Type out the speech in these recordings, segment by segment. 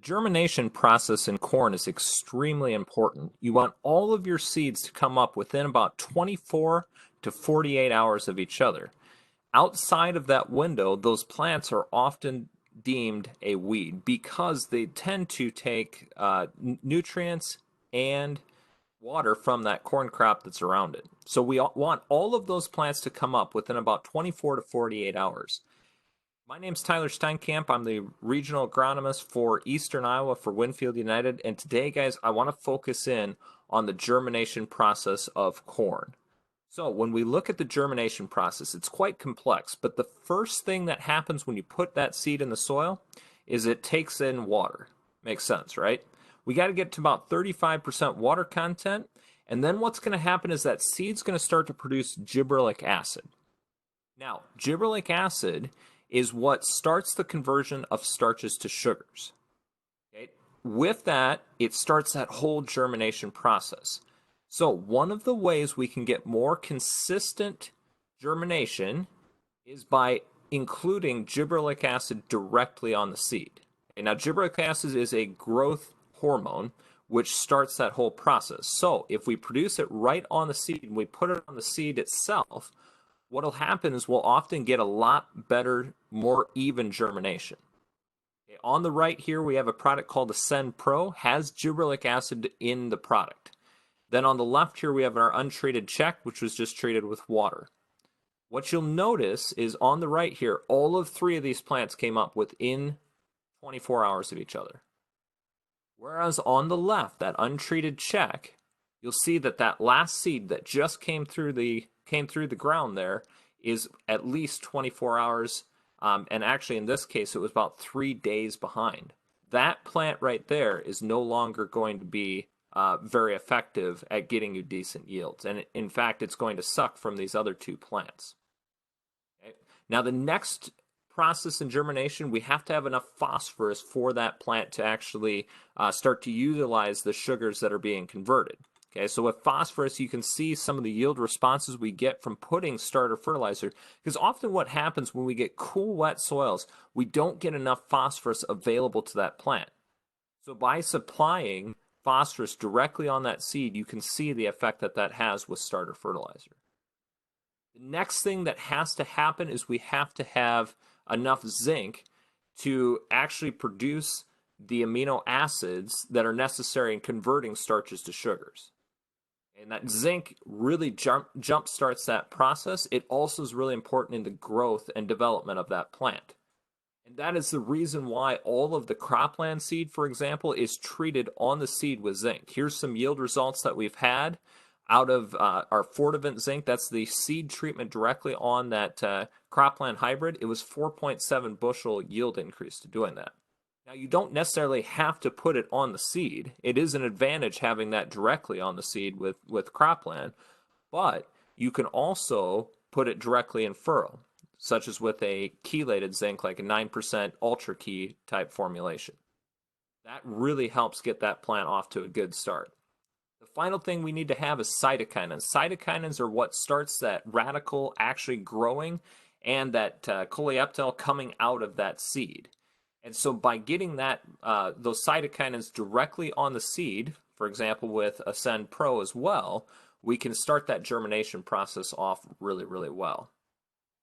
Germination process in corn is extremely important. You want all of your seeds to come up within about 24 to 48 hours of each other. Outside of that window, those plants are often deemed a weed because they tend to take nutrients and water from that corn crop that's around it. So we want all of those plants to come up within about 24 to 48 hours. My name's Tyler Steinkamp. I'm the regional agronomist for Eastern Iowa for Winfield United. And today, guys, I want to focus in on the germination process of corn. So when we look at the germination process, it's quite complex. But the first thing that happens when you put that seed in the soil is it takes in water. Makes sense, right? We got to get to about 35% water content. And then what's going to happen is that seed's going to start to produce gibberellic acid. Now, gibberellic acid is what starts the conversion of starches to sugars. Okay? With that, it starts that whole germination process. So one of the ways we can get more consistent germination is by including gibberellic acid directly on the seed. Okay, now, gibberellic acid is a growth hormone which starts that whole process. So if we produce it right on the seed and we put it on the seed itself, what'll happen is we'll often get a lot better, more even germination. Okay, on the right here, we have a product called Ascend Pro, has gibberellic acid in the product. Then on the left here, we have our untreated check, which was just treated with water. What you'll notice is on the right here, all of three of these plants came up within 24 hours of each other. Whereas on the left, that untreated check, you'll see that that last seed that just came through the ground there is at least 24 hours, and actually in this case it was about 3 days behind. That plant right there is no longer going to be very effective at getting you decent yields, and in fact it's going to suck from these other two plants. Okay? Now the next process in germination, we have to have enough phosphorus for that plant to actually start to utilize the sugars that are being converted. Okay, so with phosphorus, you can see some of the yield responses we get from putting starter fertilizer, because often what happens when we get cool, wet soils, we don't get enough phosphorus available to that plant. So by supplying phosphorus directly on that seed, you can see the effect that that has with starter fertilizer. The next thing that has to happen is we have to have enough zinc to actually produce the amino acids that are necessary in converting starches to sugars. And that zinc really jump starts that process. It also is really important in the growth and development of that plant. And that is the reason why all of the cropland seed, for example, is treated on the seed with zinc. Here's some yield results that we've had out of our Fortivent zinc. That's the seed treatment directly on that cropland hybrid. It was 4.7 bushel yield increase to doing that. Now, you don't necessarily have to put it on the seed. It is an advantage having that directly on the seed with cropland, but you can also put it directly in furrow, such as with a chelated zinc, like a 9% ultra key type formulation. That really helps get that plant off to a good start. The final thing we need to have is cytokinins. Cytokinins are what starts that radicle actually growing and that coleoptile coming out of that seed. And so by getting that those cytokinins directly on the seed, for example with Ascend Pro as well, we can start that germination process off really, really well.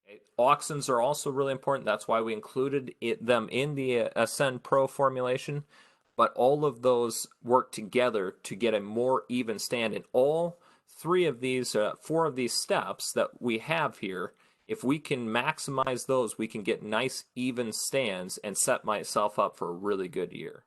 Okay. Auxins are also really important. That's why we included them in the Ascend Pro formulation. But all of those work together to get a more even stand. And all three of these, four of these steps that we have here, if we can maximize those, we can get nice even stands and set myself up for a really good year.